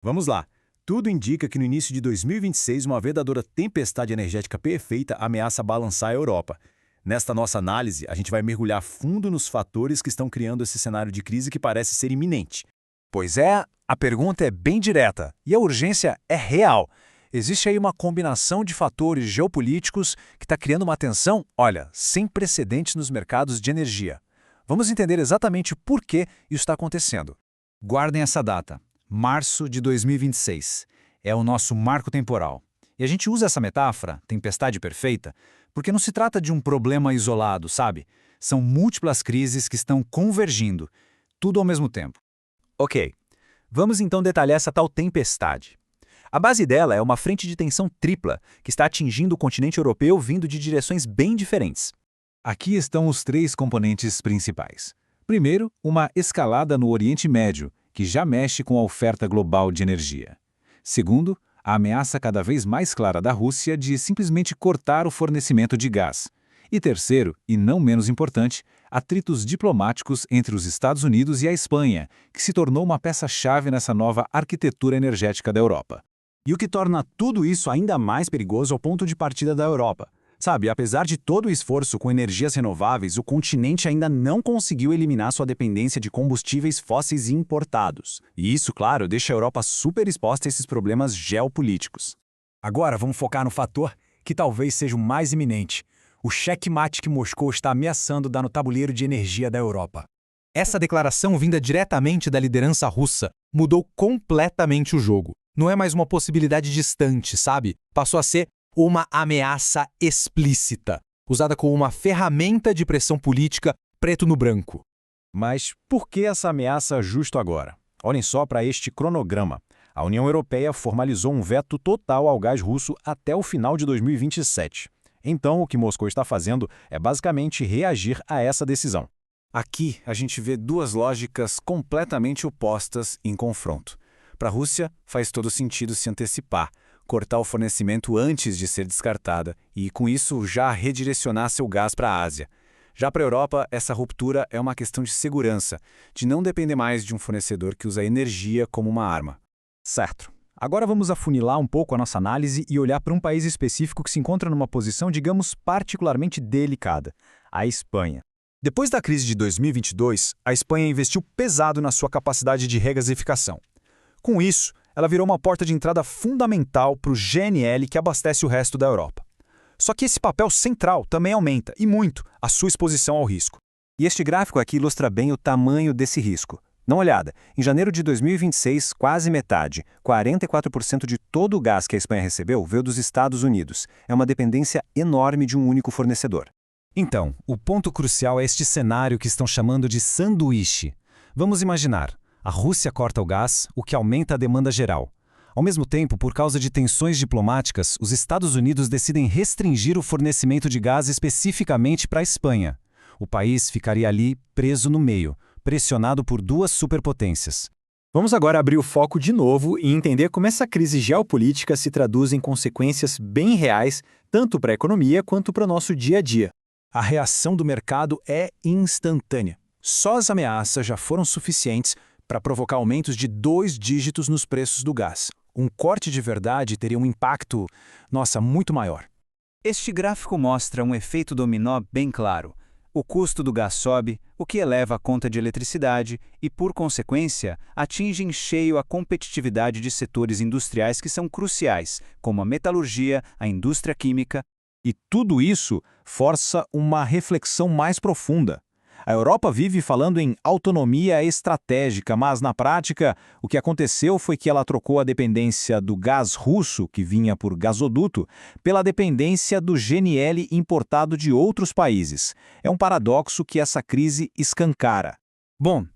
Vamos lá. Tudo indica que no início de 2026, uma verdadeira tempestade energética perfeita ameaça balançar a Europa. Nesta nossa análise, a gente vai mergulhar fundo nos fatores que estão criando esse cenário de crise que parece ser iminente. Pois é, a pergunta é bem direta e a urgência é real. Existe aí uma combinação de fatores geopolíticos que está criando uma tensão, olha, sem precedentes nos mercados de energia. Vamos entender exatamente por que isso está acontecendo. Guardem essa data, março de 2026. É o nosso marco temporal. E a gente usa essa metáfora, tempestade perfeita, porque não se trata de um problema isolado, sabe? São múltiplas crises que estão convergindo, tudo ao mesmo tempo. Ok, vamos então detalhar essa tal tempestade. A base dela é uma frente de tensão tripla que está atingindo o continente europeu vindo de direções bem diferentes. Aqui estão os três componentes principais. Primeiro, uma escalada no Oriente Médio, que já mexe com a oferta global de energia. Segundo, a ameaça cada vez mais clara da Rússia de simplesmente cortar o fornecimento de gás. E terceiro, e não menos importante, atritos diplomáticos entre os Estados Unidos e a Espanha, que se tornou uma peça-chave nessa nova arquitetura energética da Europa. E o que torna tudo isso ainda mais perigoso é o ponto de partida da Europa. Sabe, apesar de todo o esforço com energias renováveis, o continente ainda não conseguiu eliminar sua dependência de combustíveis fósseis importados. E isso, claro, deixa a Europa super exposta a esses problemas geopolíticos. Agora vamos focar no fator que talvez seja o mais iminente: o checkmate que Moscou está ameaçando dar no tabuleiro de energia da Europa. Essa declaração vinda diretamente da liderança russa mudou completamente o jogo. Não é mais uma possibilidade distante, sabe? Passou a ser uma ameaça explícita, usada como uma ferramenta de pressão política preto no branco. Mas por que essa ameaça justo agora? Olhem só para este cronograma. A União Europeia formalizou um veto total ao gás russo até o final de 2027. Então, o que Moscou está fazendo é basicamente reagir a essa decisão. Aqui, a gente vê duas lógicas completamente opostas em confronto. Para a Rússia, faz todo sentido se antecipar, cortar o fornecimento antes de ser descartada e, com isso, já redirecionar seu gás para a Ásia. Já para a Europa, essa ruptura é uma questão de segurança, de não depender mais de um fornecedor que usa energia como uma arma. Certo. Agora vamos afunilar um pouco a nossa análise e olhar para um país específico que se encontra numa posição, digamos, particularmente delicada: a Espanha. Depois da crise de 2022, a Espanha investiu pesado na sua capacidade de regasificação. Com isso, ela virou uma porta de entrada fundamental para o GNL que abastece o resto da Europa. Só que esse papel central também aumenta, e muito, a sua exposição ao risco. E este gráfico aqui ilustra bem o tamanho desse risco. Dá uma olhada, em janeiro de 2026, quase metade, 44% de todo o gás que a Espanha recebeu veio dos Estados Unidos. É uma dependência enorme de um único fornecedor. Então, o ponto crucial é este cenário que estão chamando de sanduíche. Vamos imaginar. A Rússia corta o gás, o que aumenta a demanda geral. Ao mesmo tempo, por causa de tensões diplomáticas, os Estados Unidos decidem restringir o fornecimento de gás especificamente para a Espanha. O país ficaria ali preso no meio, pressionado por duas superpotências. Vamos agora abrir o foco de novo e entender como essa crise geopolítica se traduz em consequências bem reais, tanto para a economia quanto para o nosso dia a dia. A reação do mercado é instantânea. Só as ameaças já foram suficientes para provocar aumentos de 2 dígitos nos preços do gás. Um corte de verdade teria um impacto, muito maior. Este gráfico mostra um efeito dominó bem claro. O custo do gás sobe, o que eleva a conta de eletricidade e, por consequência, atinge em cheio a competitividade de setores industriais que são cruciais, como a metalurgia, a indústria química. E tudo isso força uma reflexão mais profunda. A Europa vive falando em autonomia estratégica, mas, na prática, o que aconteceu foi que ela trocou a dependência do gás russo, que vinha por gasoduto, pela dependência do GNL importado de outros países. É um paradoxo que essa crise escancara. Bom,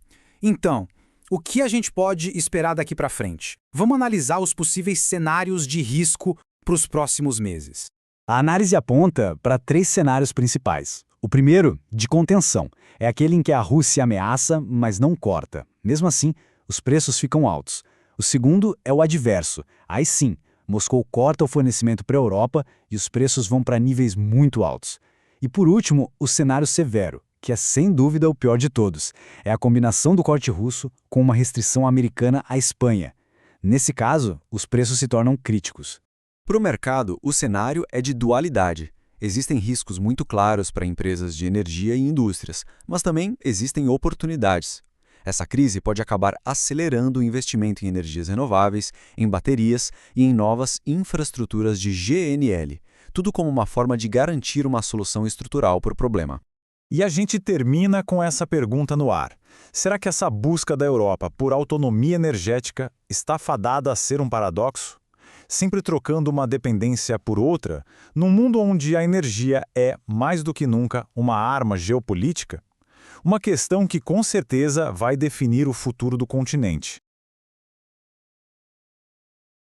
então, o que a gente pode esperar daqui para frente? Vamos analisar os possíveis cenários de risco para os próximos meses. A análise aponta para 3 cenários principais. O primeiro, de contenção, é aquele em que a Rússia ameaça, mas não corta. Mesmo assim, os preços ficam altos. O segundo é o adverso. Aí sim, Moscou corta o fornecimento para a Europa e os preços vão para níveis muito altos. E por último, o cenário severo, que é sem dúvida o pior de todos. É a combinação do corte russo com uma restrição americana à Espanha. Nesse caso, os preços se tornam críticos. Para o mercado, o cenário é de dualidade. Existem riscos muito claros para empresas de energia e indústrias, mas também existem oportunidades. Essa crise pode acabar acelerando o investimento em energias renováveis, em baterias e em novas infraestruturas de GNL, tudo como uma forma de garantir uma solução estrutural para o problema. E a gente termina com essa pergunta no ar. Será que essa busca da Europa por autonomia energética está fadada a ser um paradoxo? Sempre trocando uma dependência por outra, num mundo onde a energia é, mais do que nunca, uma arma geopolítica? Uma questão que com certeza vai definir o futuro do continente.